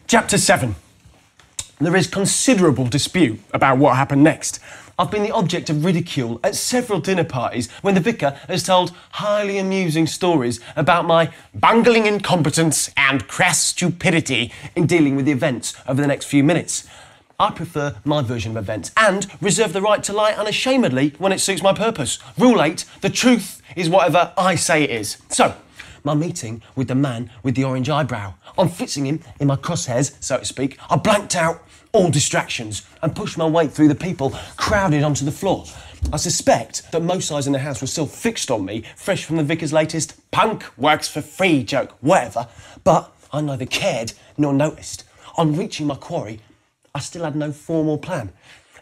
Chapter 7. There is considerable dispute about what happened next. I've been the object of ridicule at several dinner parties when the vicar has told highly amusing stories about my bungling incompetence and crass stupidity in dealing with the events over the next few minutes. I prefer my version of events and reserve the right to lie unashamedly when it suits my purpose. Rule 8, the truth is whatever I say it is. So, my meeting with the man with the orange eyebrow. On fixing him in my crosshairs, so to speak, I blanked out all distractions and pushed my way through the people crowded onto the floor. I suspect that most eyes in the house were still fixed on me, fresh from the vicar's latest punk works for free joke, whatever, but I neither cared nor noticed. On reaching my quarry, I still had no formal plan.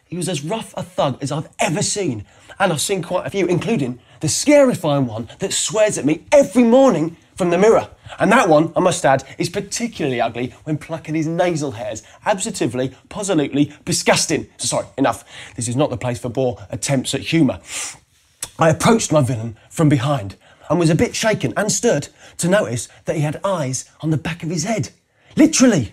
He was as rough a thug as I've ever seen, and I've seen quite a few, including the scarifying one that swears at me every morning from the mirror. And that one, I must add, is particularly ugly when plucking his nasal hairs. Absolutely, positively disgusting. Sorry, enough. This is not the place for more attempts at humour. I approached my villain from behind and was a bit shaken and stirred to notice that he had eyes on the back of his head. Literally.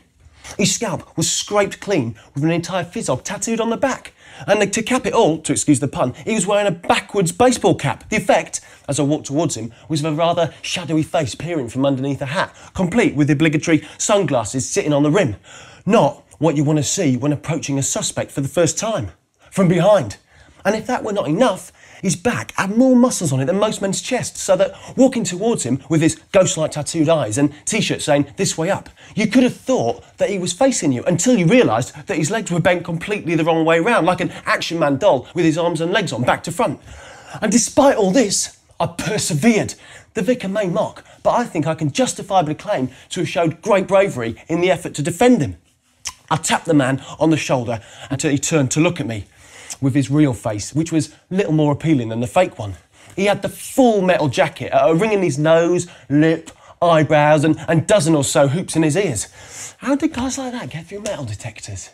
His scalp was scraped clean with an entire fizzog tattooed on the back. And to cap it all, to excuse the pun, he was wearing a backwards baseball cap. The effect, as I walked towards him, was of a rather shadowy face peering from underneath a hat, complete with the obligatory sunglasses sitting on the rim. Not what you want to see when approaching a suspect for the first time. From behind. And if that were not enough, his back had more muscles on it than most men's chests, so that walking towards him with his ghost-like tattooed eyes and t-shirt saying, "This way up," you could have thought that he was facing you until you realised that his legs were bent completely the wrong way round, like an Action Man doll with his arms and legs on back to front. And despite all this, I persevered. The vicar may mock, but I think I can justifiably claim to have showed great bravery in the effort to defend him. I tapped the man on the shoulder until he turned to look at me with his real face, which was little more appealing than the fake one. He had the full metal jacket, a ring in his nose, lip, eyebrows, and a dozen or so hoops in his ears. How did guys like that get through metal detectors?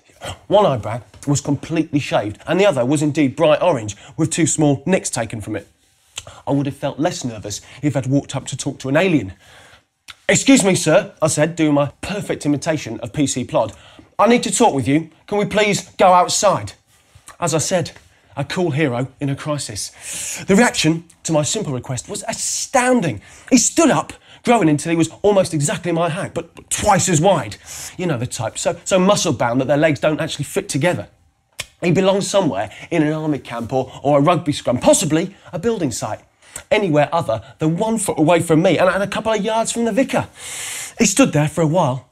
One eyebrow was completely shaved, and the other was indeed bright orange, with 2 small nicks taken from it. I would have felt less nervous if I'd walked up to talk to an alien. "Excuse me, sir," I said, doing my perfect imitation of PC Plod. "I need to talk with you. Can we please go outside?" As I said, a cool hero in a crisis. The reaction to my simple request was astounding. He stood up, growing until he was almost exactly my height, but twice as wide. You know the type, so muscle-bound that their legs don't actually fit together. He belongs somewhere in an army camp or a rugby scrum, possibly a building site. Anywhere other than 1 foot away from me and a couple of yards from the vicar. He stood there for a while,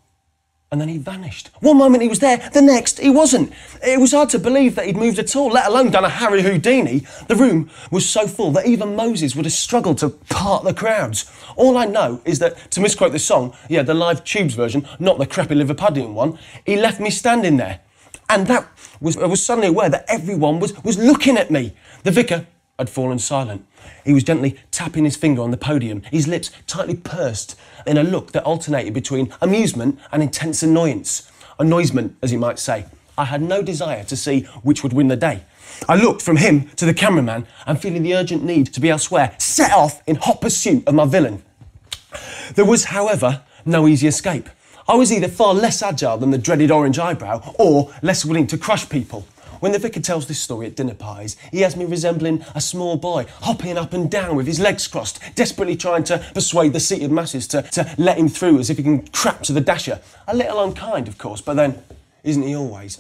and then he vanished. One moment he was there, the next he wasn't. It was hard to believe that he'd moved at all, let alone done a Harry Houdini. The room was so full that even Moses would have struggled to part the crowds. All I know is that, to misquote the song, the live Tubes version, not the crappy Liverpudlian one, he left me standing there. And I was suddenly aware that everyone was looking at me. The vicar had fallen silent. He was gently tapping his finger on the podium, his lips tightly pursed in a look that alternated between amusement and intense annoyance. Annoyance, as you might say. I had no desire to see which would win the day. I looked from him to the cameraman and, feeling the urgent need to be elsewhere, set off in hot pursuit of my villain. There was, however, no easy escape. I was either far less agile than the dreaded orange eyebrow or less willing to crush people. When the vicar tells this story at dinner parties, he has me resembling a small boy, hopping up and down with his legs crossed, desperately trying to persuade the seated masses to let him through as if he can crap to the dasher. A little unkind, of course, but then, isn't he always?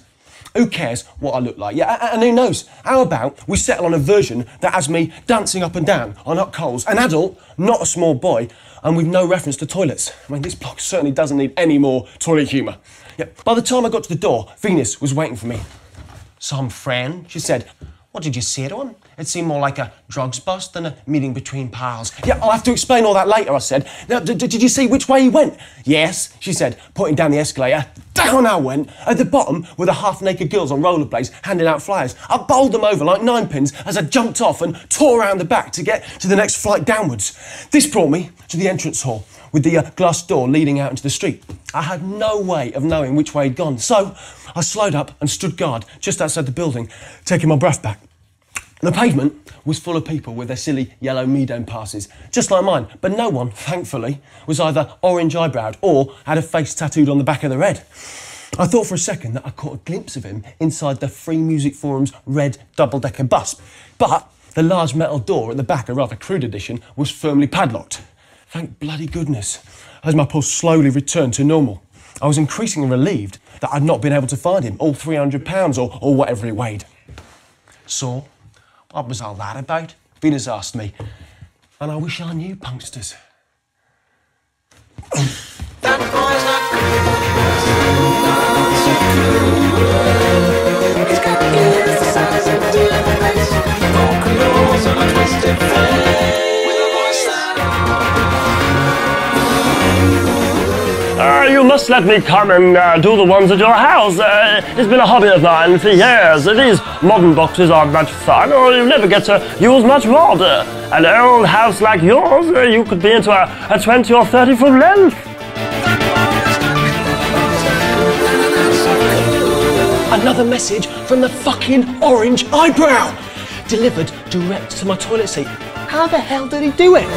Who cares what I look like? Yeah, and who knows? How about we settle on a version that has me dancing up and down on hot coals, an adult, not a small boy, and with no reference to toilets. I mean, this block certainly doesn't need any more toilet humour. Yeah, by the time I got to the door, Venus was waiting for me. "Some friend," she said. "What did you say to him? It seemed more like a drugs bust than a meeting between pals." "Yeah, I'll have to explain all that later," I said. "Now, did you see which way he went?" "Yes," she said, pointing down the escalator. Down I went. At the bottom were the half-naked girls on rollerblades handing out flyers. I bowled them over like 9-pins as I jumped off and tore around the back to get to the next flight downwards. This brought me to the entrance hall with the glass door leading out into the street. I had no way of knowing which way he'd gone, so I slowed up and stood guard just outside the building, taking my breath back. The pavement was full of people with their silly yellow Meadone passes, just like mine, but no one, thankfully, was either orange eyebrowed or had a face tattooed on the back of their head. I thought for a second that I caught a glimpse of him inside the Free Music Forum's red double-decker bus, but the large metal door at the back, a rather crude addition, was firmly padlocked. Thank bloody goodness, as my pulse slowly returned to normal. I was increasingly relieved that I'd not been able to find him, all £300 or whatever it weighed. So, what was all that about? Venus asked me. And I wish I knew, Punksters. That boy's not cool, he's got ears the size of diamonds, vocals on a twisted face, with a voice that... You must let me come and do the ones at your house. It's been a hobby of mine for years. These modern boxes aren't much fun, or you never get to use much water. An old house like yours, you could be into a 20 or 30 foot length. Another message from the fucking orange eyebrow! Delivered direct to my toilet seat. How the hell did he do it?